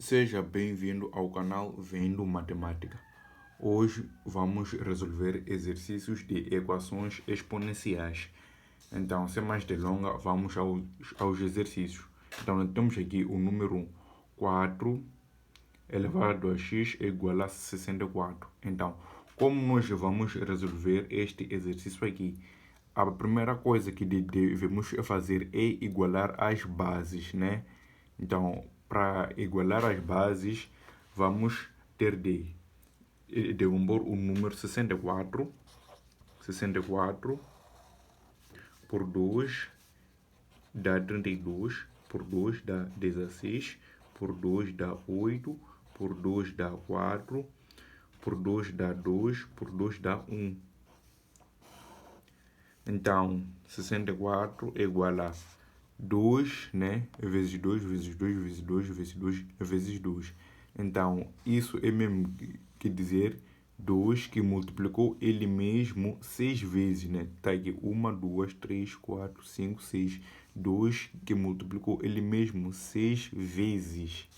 Seja bem-vindo ao canal Vendo Matemática. Hoje vamos resolver exercícios de equações exponenciais. Então, sem mais delongas, vamos aos exercícios. Então, temos aqui o número 1, 4 elevado a x é igual a 64. Então, como nós vamos resolver este exercício aqui? A primeira coisa que devemos fazer é igualar as bases, né? Então, para igualar as bases, vamos ter de decompor o número 64 por 2 dá 32, por 2 dá 16, por 2 dá 8, por 2 dá 4, por 2 dá 2, por 2 dá 1. Então, 64 é igual a 2, né? Vezes 2, vezes 2, vezes 2, vezes 2, vezes 2. Então, isso é mesmo que dizer 2 que multiplicou ele mesmo 6 vezes, né? Tá aqui 1, 2, 3, 4, 5, 6. 2 que multiplicou ele mesmo 6 vezes.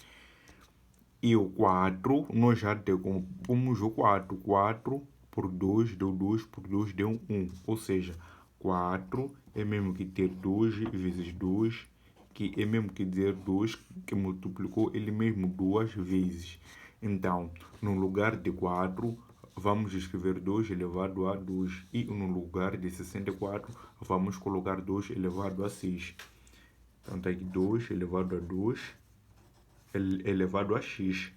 E o 4, nós já decompomos o 4. 4 por 2 deu 2, por 2 deu 1. Ou seja, 4 é mesmo que ter 2 vezes 2, que é mesmo que dizer 2 que multiplicou ele mesmo 2 vezes. Então, no lugar de 4, vamos escrever 2 elevado a 2. E no lugar de 64, vamos colocar 2 elevado a 6. Então, está aqui 2 elevado a 2 elevado a x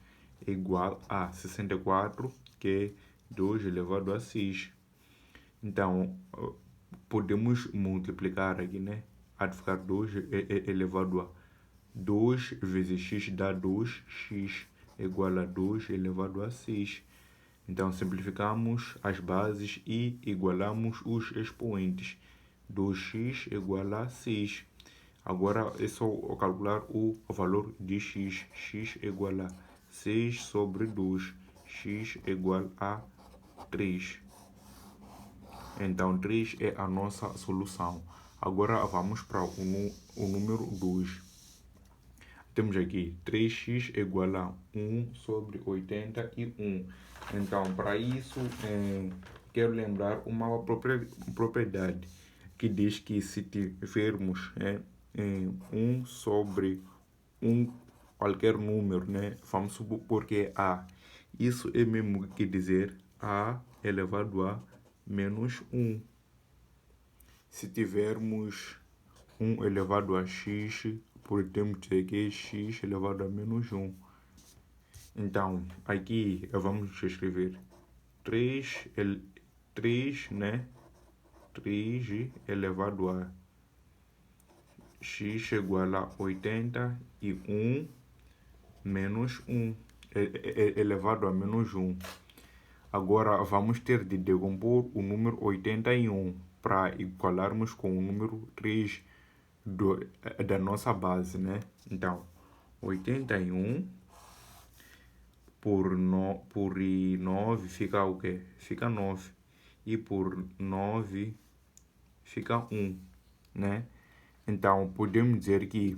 é igual a 64, que é 2 elevado a 6. Então, podemos multiplicar aqui, né? Há de ficar 2 elevado a 2 vezes x dá 2x é igual a 2 elevado a 6. Então, simplificamos as bases e igualamos os expoentes. 2x é igual a 6. Agora é só calcular o valor de x. X é igual a 6 sobre 2. X é igual a 3. Então, 3 é a nossa solução. Agora vamos para o número 2. Temos aqui 3x é igual a 1 sobre 81. Então, para isso, quero lembrar uma propriedade que diz que se tivermos 1 sobre qualquer número, né? Vamos supor que é A. Isso é mesmo que dizer A elevado a menos 1. Se tivermos 1 elevado a x, podemos dizer que é x elevado a menos 1. Então, aqui vamos escrever 3, né? 3 elevado a x igual a 81 menos 1 elevado a menos 1. Agora vamos ter de decompor o número 81 para igualarmos com o número 3 da nossa base, né? Então, 81 por 9 fica o quê? Fica 9. E por 9 fica 1, né? Então, podemos dizer que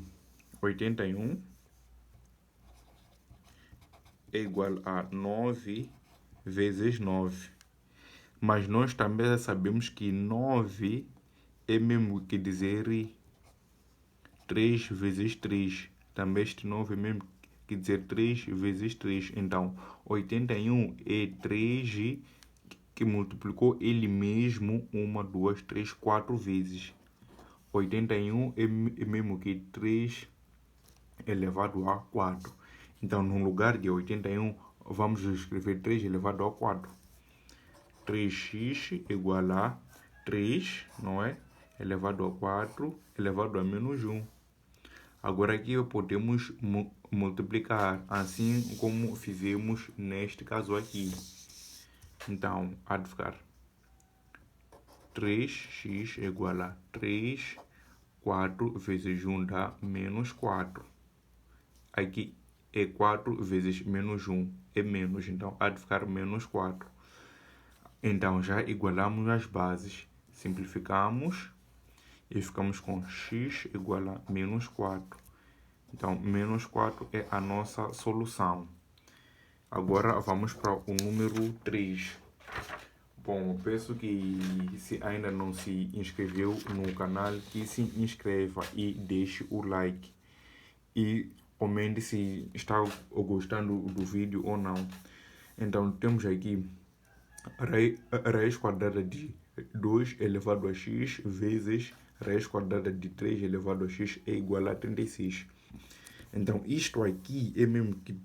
81 é igual a 9 vezes 9. Mas nós também sabemos que 9 é mesmo que dizer 3 vezes 3. Também este 9 é mesmo que dizer 3 vezes 3. Então, 81 é 3 que multiplicou ele mesmo 1, 2, 3, 4 vezes. 81 é mesmo que 3 elevado a 4. Então, no lugar de 81, vamos escrever 3 elevado a 4. 3x igual a 3, não é? Elevado a 4, elevado a menos 1. Agora aqui podemos multiplicar, assim como fizemos neste caso aqui. Então, há de ficar 3x igual a 3, 4 vezes 1 dá menos 4. Aqui é 4 vezes menos 1, é menos, então há de ficar menos 4. Então, já igualamos as bases. Simplificamos e ficamos com x igual a menos 4. Então, menos 4 é a nossa solução. Agora vamos para o número 3. Bom, peço que se ainda não se inscreveu no canal, que se inscreva e deixe o like. E comente se está gostando do vídeo ou não. Então, temos aqui raiz quadrada de 2 elevado a x vezes raiz quadrada de 3 elevado a x é igual a 36. Então, isto aqui é mesmo que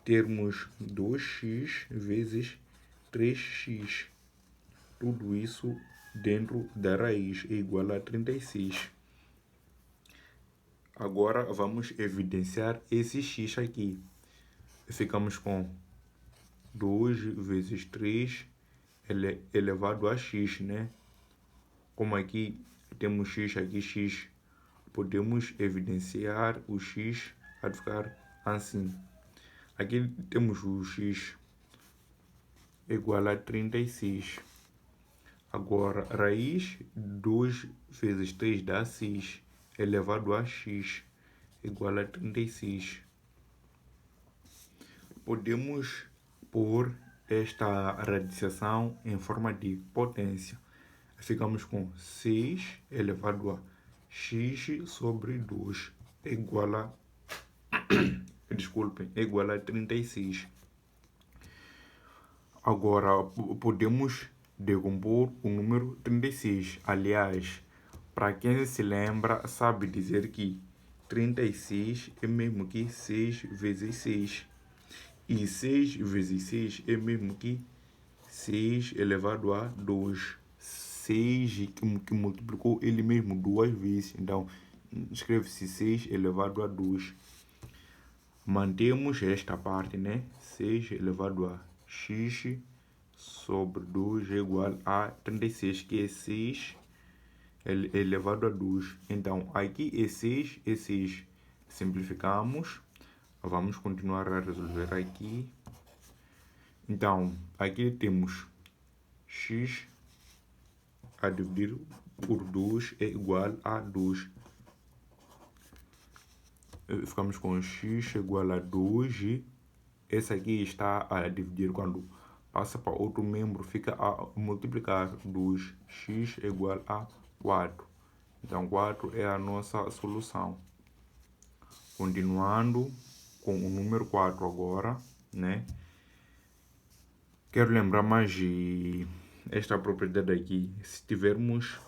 termos 2x vezes 3x. Tudo isso dentro da raiz é igual a 36. Agora vamos evidenciar esse x aqui. Ficamos com 2 vezes 3 elevado a x, né? Como aqui temos x, aqui x, podemos evidenciar o x a ficar assim. Aqui temos o x igual a 36. Agora, raiz 2 vezes 3 dá 6, elevado a x, igual a 36. Podemos pôr esta radiciação em forma de potência. Ficamos com 6 elevado a x sobre 2, igual a, igual a 36. Agora, podemos decompor o número 36. Aliás, para quem se lembra, sabe dizer que 36 é mesmo que 6 vezes 6. E 6 vezes 6 é mesmo que 6 elevado a 2. 6 que multiplicou ele mesmo duas vezes. Então, escreve-se 6 elevado a 2. Mantemos esta parte, né? 6 elevado a x sobre 2 é igual a 36, que é 6 elevado a 2. Então, aqui é 6, é 6. Simplificamos. Vamos continuar a resolver aqui. Então, aqui temos x a dividir por 2 é igual a 2. Ficamos com x igual a 2 e esse aqui está a dividir. Quando passa para outro membro, fica a multiplicar. 2x é igual a 4. Então, 4 é a nossa solução. Continuando com o número 4 agora, né? Quero lembrar mais de esta propriedade aqui. Se tivermos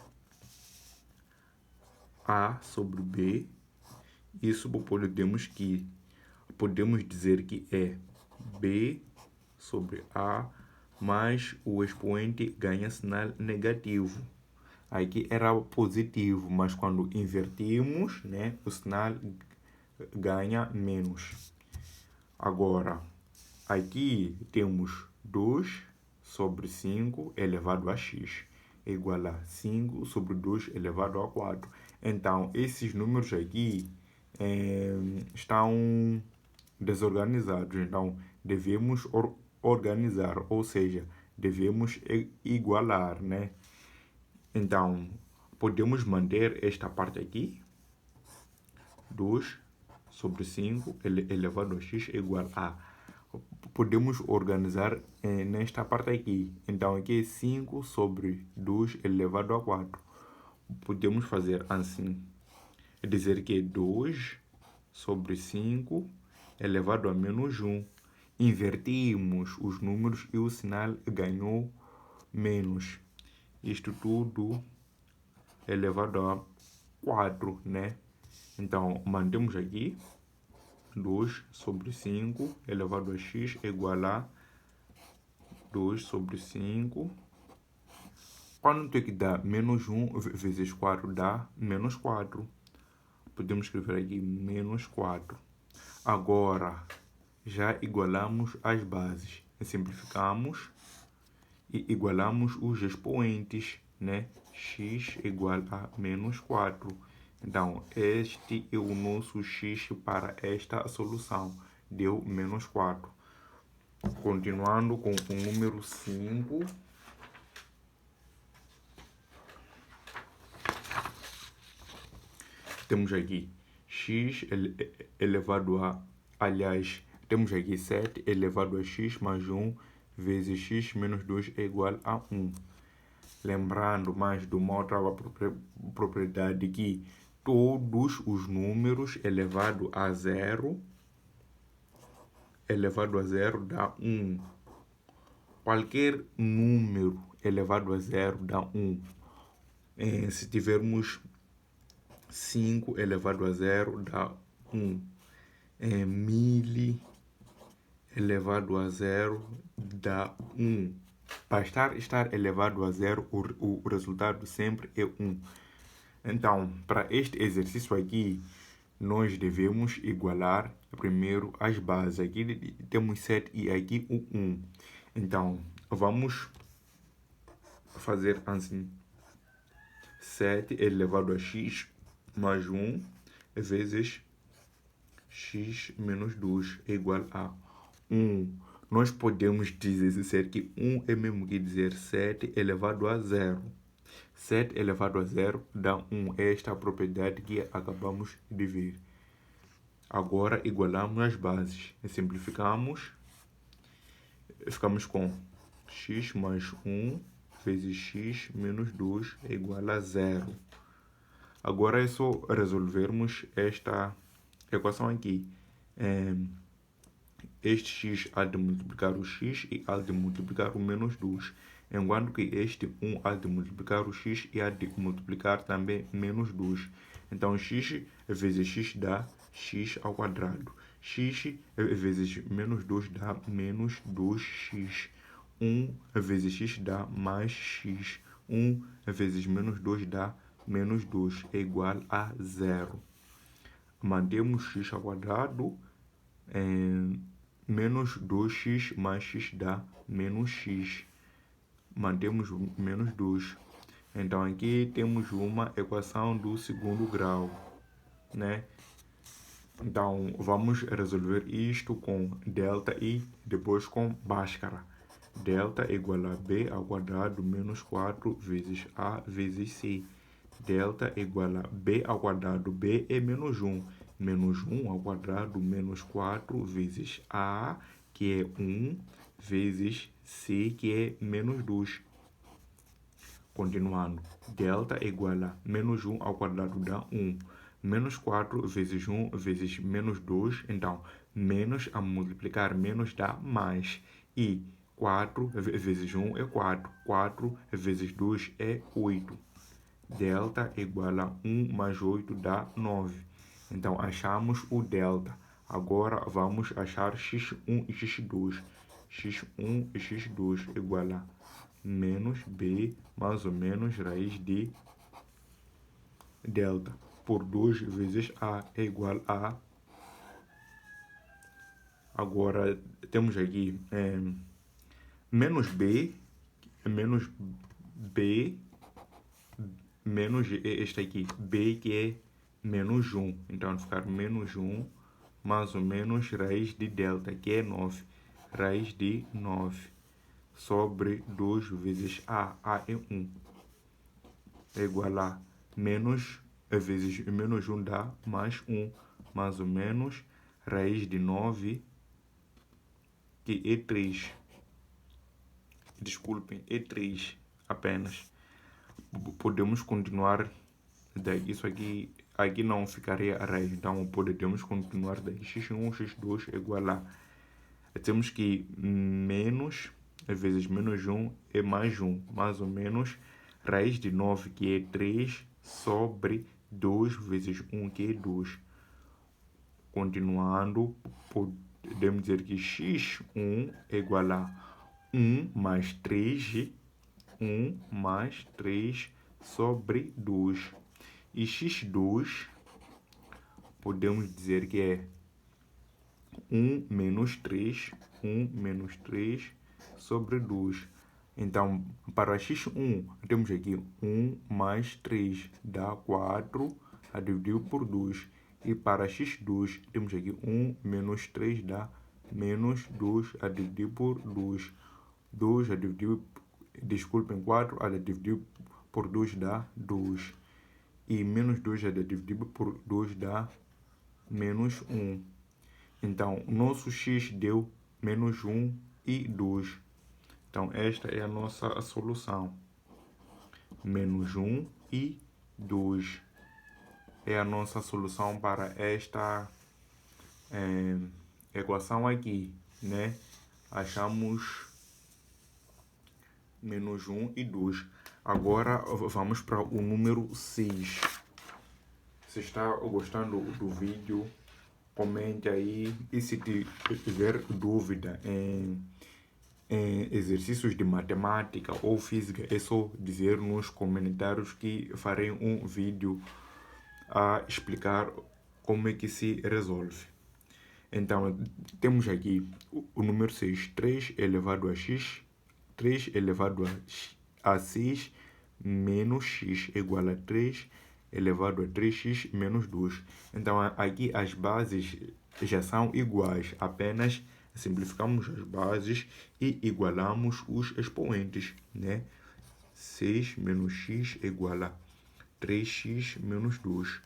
A sobre B, isso podemos dizer que é B sobre A, mas o expoente ganha sinal negativo. Aqui era positivo, mas quando invertimos, né, o sinal ganha menos. Agora, aqui temos 2 sobre 5 elevado a x, é igual a 5 sobre 2 elevado a 4. Então, esses números aqui estão desorganizados. Então, devemos organizar, ou seja, devemos igualar, né? Então, podemos manter esta parte aqui. 2 sobre 5 elevado a x é igual a... Podemos organizar nesta parte aqui. Então, aqui é 5 sobre 2 elevado a 4. Podemos fazer assim. Dizer que é 2 sobre 5 elevado a menos 1. Invertimos os números e o sinal ganhou menos. Isto tudo elevado a 4, né? Então, mantemos aqui 2 sobre 5 elevado a x é igual a 2 sobre 5. Quanto é que dá? Menos 1 vezes 4 dá menos 4. Podemos escrever aqui menos 4. Agora, já igualamos as bases. Simplificamos e igualamos os expoentes, né? X igual a menos 4. Então, este é o nosso x para esta solução. Deu menos 4. Continuando com o número 5. Temos aqui x elevado a... Aliás, temos aqui 7 elevado a x mais 1 vezes x menos 2 é igual a 1. Lembrando mais de uma outra propriedade que todos os números elevado a zero dá 1. Qualquer número elevado a zero dá 1. Se tivermos 5 elevado a zero dá 1. 1000 elevado a zero dá 1. Para estar elevado a zero, o resultado sempre é 1. Então, para este exercício aqui, nós devemos igualar primeiro as bases. Aqui temos 7 e aqui o 1. Então, vamos fazer assim. 7 elevado a x mais 1 vezes x menos 2 é igual a 1. Nós podemos dizer que 1 é mesmo que dizer 7 elevado a 0. 7 elevado a 0 dá 1. Esta é a propriedade que acabamos de ver. Agora igualamos as bases. Simplificamos. Ficamos com x mais 1 vezes x menos 2 é igual a 0. Agora é só resolvermos esta equação aqui. Este x há de multiplicar o x e há de multiplicar o menos 2. Enquanto que este 1 há de multiplicar o x e há de multiplicar também menos 2. Então, x vezes x dá x ao quadrado. X vezes menos 2 dá menos 2x. 1 vezes x dá mais x. 1 vezes menos 2 dá menos 2. É igual a 0. Mantemos x ao quadrado. Menos 2x mais x dá menos x. Mantemos menos 2. Então, aqui temos uma equação do segundo grau, né? Então, vamos resolver isto com delta e depois com Bhaskara. Delta é igual a b ao quadrado menos 4 vezes a vezes c. Delta é igual a b ao quadrado. B é menos 1. Menos 1 ao quadrado menos 4 vezes a, que é 1, vezes c, que é menos 2. Continuando. Delta é igual a menos 1 ao quadrado dá 1. Menos 4 vezes 1 vezes menos 2. Então, menos a multiplicar menos dá mais. E 4 vezes 1 é 4. 4 vezes 2 é 8. Delta é igual a 1 mais 8 dá 9. Então, achamos o delta. Agora, vamos achar x1 e x2. x1 e x2 é igual a menos b mais ou menos raiz de delta por 2 vezes a é igual a... Agora, temos aqui menos b menos este aqui, b que é menos 1. Então, vai ficar menos 1 mais ou menos raiz de delta, que é 9. Raiz de 9 sobre 2 vezes a. A é 1. É igual a menos vezes menos 1 dá mais 1. Mais ou menos raiz de 9, que é 3. Desculpem, é 3 apenas. Podemos continuar daí. Isso aqui não ficaria a raiz. Então, podemos continuar daí. x1, x2 é igual a... Temos que menos vezes menos 1 é mais 1. Mais ou menos raiz de 9, que é 3, sobre 2 vezes 1, que é 2. Continuando, podemos dizer que x1 é igual a 1 mais 3, 1 mais 3 sobre 2. E x2, podemos dizer que é 1 menos 3, 1 menos 3 sobre 2. Então, para x1, temos aqui 1 mais 3 dá 4, a dividir por 2. E para x2, temos aqui 1 menos 3 dá menos 2, a dividir por 2. 2 a dividir, desculpem, 4 a dividir por 2 dá 2. E menos 2 a dividir por 2 dá menos 1. Então, o nosso x deu menos 1 e 2. Então, esta é a nossa solução. Menos 1 e 2 é a nossa solução para esta equação aqui, né? Achamos menos 1 e 2. Agora vamos para o número 6. Se está gostando do vídeo, comente aí. E se tiver dúvida em exercícios de matemática ou física, é só dizer nos comentários que farei um vídeo a explicar como é que se resolve. Então, temos aqui o número 6, 3 elevado a x, 3 elevado a 6 menos x igual a 3 elevado a 3x menos 2. Então, aqui as bases já são iguais, apenas simplificamos as bases e igualamos os expoentes, né? 6 menos x igual a 3x menos 2.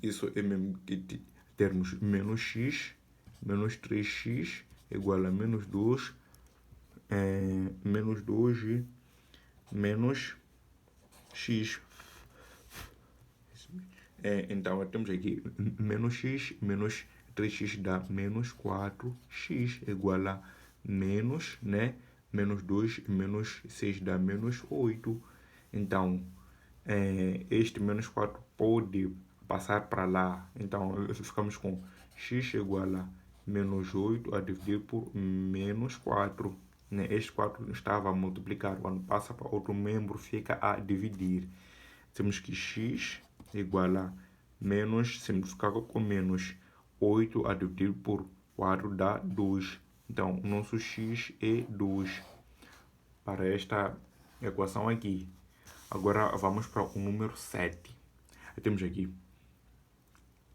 Isso é mesmo que termos menos x menos 3x igual a menos 2, menos 2 e menos x. Então, temos aqui menos x menos 3x dá menos 4x igual a menos, né? Menos 2 menos 6 dá menos 8. Então, este menos 4 pode passar para lá. Então, ficamos com x igual a menos 8 a dividir por menos 4. Né? Este 4 estava a multiplicar. Quando passa para outro membro, fica a dividir. Temos que x igual a menos, simplificar com menos 8 a dividir por 4 dá 2. Então, o nosso x é 2 para esta equação aqui. Agora, vamos para o número 7. Temos aqui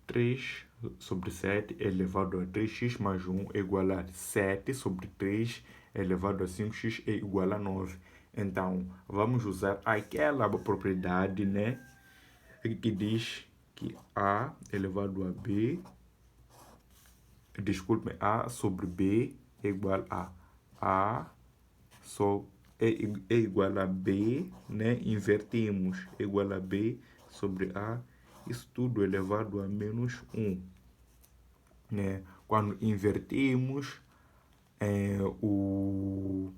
3 sobre 7 elevado a 3x mais 1 é igual a 7 sobre 3 elevado a 5x é igual a 9. Então, vamos usar aquela propriedade, né, que diz que A elevado a B, desculpe, A sobre B é igual a A é igual a B, né? Invertimos, é igual a B sobre A, isso tudo elevado a menos 1. Né? Quando invertimos, o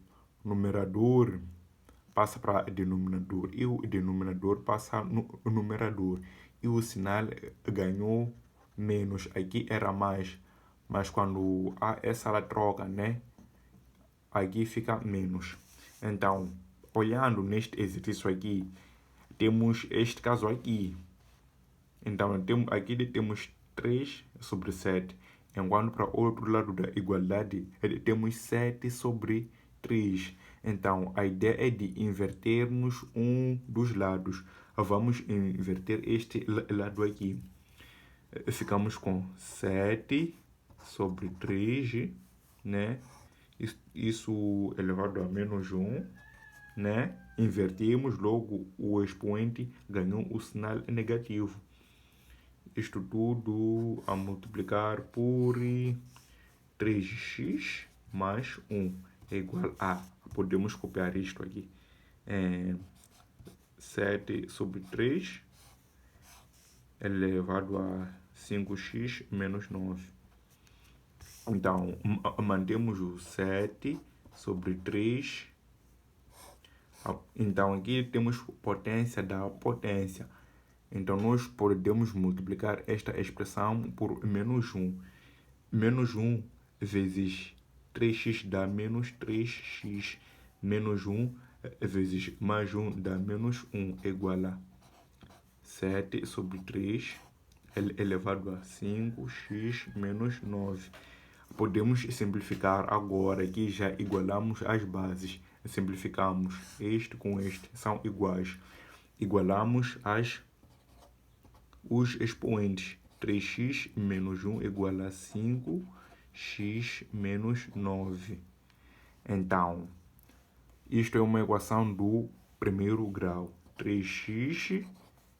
numerador passa para denominador e o denominador passa no numerador. E o sinal ganhou menos, aqui era mais, mas quando há essa troca, né? Aqui fica menos. Então, olhando neste exercício aqui, temos este caso aqui. Então, aqui temos 3 sobre 7. Enquanto para o outro lado da igualdade, temos 7 sobre 3. Então, a ideia é de invertermos um dos lados. Vamos inverter este lado aqui. Ficamos com 7 sobre 3, né? Isso elevado a menos 1, né? Invertimos, logo o expoente ganhou o sinal negativo. Isto tudo a multiplicar por 3x mais 1 é igual a, podemos copiar isto aqui, 7 sobre 3 elevado a 5x menos 9. Então, mantemos o 7 sobre 3. Então, aqui temos potência da potência. Então, nós podemos multiplicar esta expressão por menos 1. Menos 1 vezes 3x dá menos 3x. Menos 1 vezes mais 1 dá menos 1, igual a 7 sobre 3 elevado a 5x menos 9. Podemos simplificar agora que já igualamos as bases. Simplificamos este com este, são iguais. Igualamos os expoentes. 3x menos 1 igual a 5x menos 9. Então, isto é uma equação do primeiro grau. 3x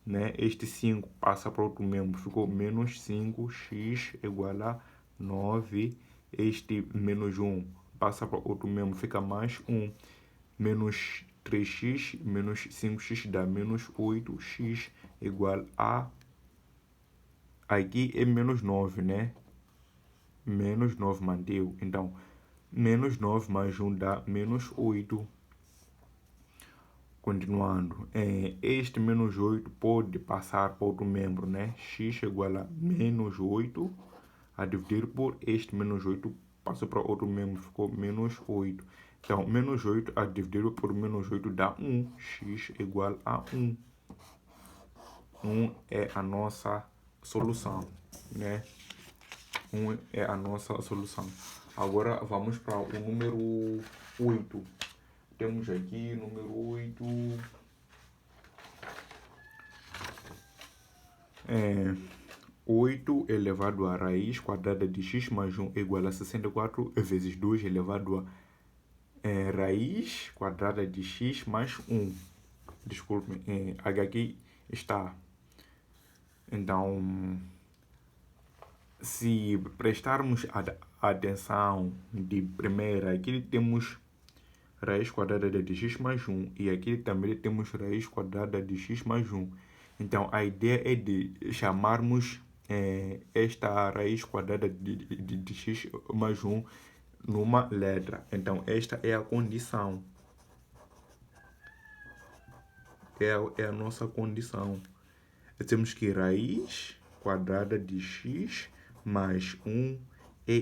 né? Este 5 passa para outro membro, ficou menos 5, x igual a 9. Este menos 1 passa para outro membro, fica mais 1. Menos 3x menos 5x dá menos 8x igual a... Aqui é menos 9, né? Menos 9 manteve. Então, menos 9 mais 1 dá menos 8. Continuando, este menos 8 pode passar para outro membro, né? X igual a menos 8 a dividir por este menos 8 passou para outro membro, ficou menos 8. Então, menos 8 a dividir por menos 8 dá 1. X igual a 1. 1 é a nossa solução, né? 1 é a nossa solução. Agora vamos para o número 8. Temos aqui número 8. 8 elevado à raiz quadrada de x mais 1 igual a 64 vezes 2 elevado a raiz quadrada de x mais 1. Desculpe, aqui está. Então, se prestarmos atenção de primeira, aqui temos raiz quadrada de x mais 1 e aqui também temos raiz quadrada de x mais 1. Então, a ideia é de chamarmos esta raiz quadrada de x mais 1 numa letra. Então, esta é a condição. É a nossa condição. Temos que raiz quadrada de x mais 1 é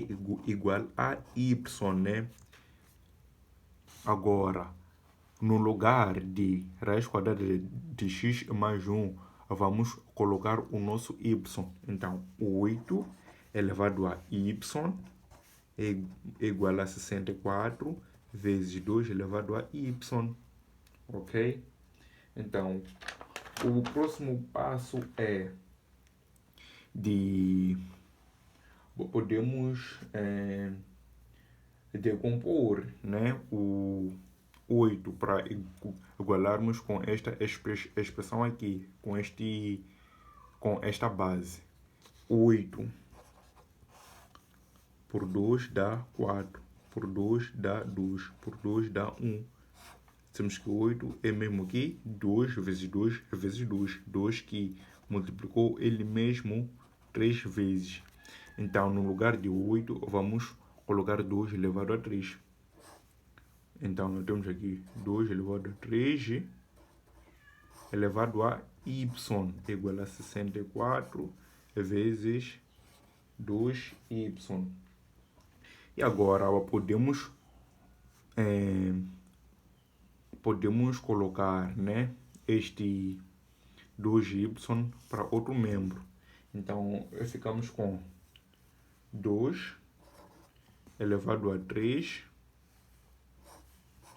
igual a y, né? Agora, no lugar de raiz quadrada de x mais 1, vamos colocar o nosso y. Então, 8 elevado a y é igual a 64 vezes 2 elevado a y. Ok? Então, o próximo passo é de... Podemos decompor, né, o 8 para igualarmos com esta expressão aqui, com esta base. 8 por 2 dá 4, por 2 dá 2, por 2 dá 1. Temos que 8 é mesmo que 2 vezes 2 vezes 2. 2 que multiplicou ele mesmo 3 vezes. Então, no lugar de 8, vamos colocar 2 elevado a 3. Então, temos aqui 2 elevado a 3 elevado a y igual a 64 vezes 2y. E agora podemos colocar, né, este 2y para outro membro. Então, ficamos com 2 elevado a 3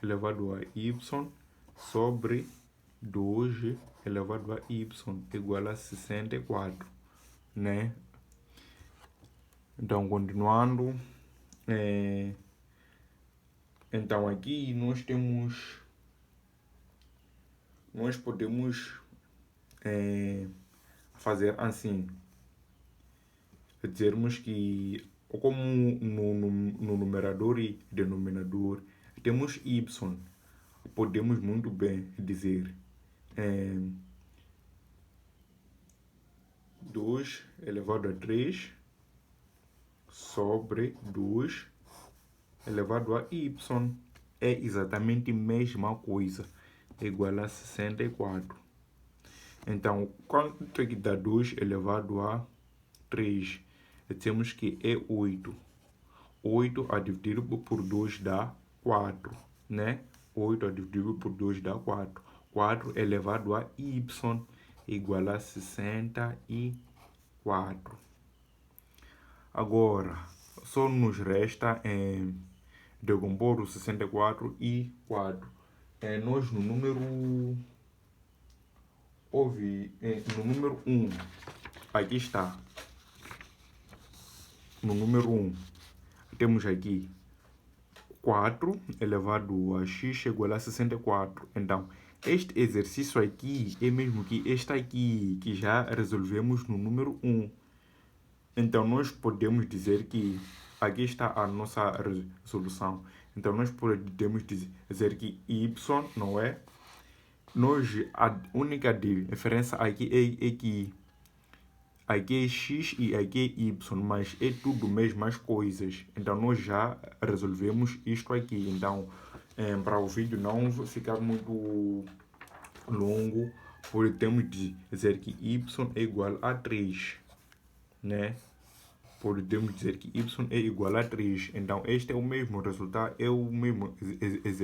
elevado a y sobre 2 elevado a y igual a 64, né? Então, continuando, então aqui nós podemos fazer assim, dizermos que como no numerador e denominador temos y, podemos muito bem dizer 2 elevado a 3 sobre 2 elevado a y. É exatamente a mesma coisa, igual a 64. Então, quanto é que dá 2 elevado a 3? Temos que é 8. 8 a dividir por 2 dá 4, né? 8 a dividir por 2 dá 4. 4 elevado a y igual a 64. Agora, só nos resta decompor o 64 e 4. Nós no número... no número 1, aqui está. No número 1, temos aqui 4 elevado a x igual a 64. Então, Este exercício aqui é mesmo que este aqui, que já resolvemos no número 1. Então, nós podemos dizer que aqui está a nossa resolução. Então, nós podemos dizer que y, não é? A única diferença aqui é que aqui é x e aqui é y, mas é tudo mesmas coisas. Então, nós já resolvemos isto aqui. Então, para o vídeo não ficar muito longo, podemos dizer que y é igual a 3, né? Podemos dizer que y é igual a 3. Então, este é o mesmo resultado, é o mesmo exercício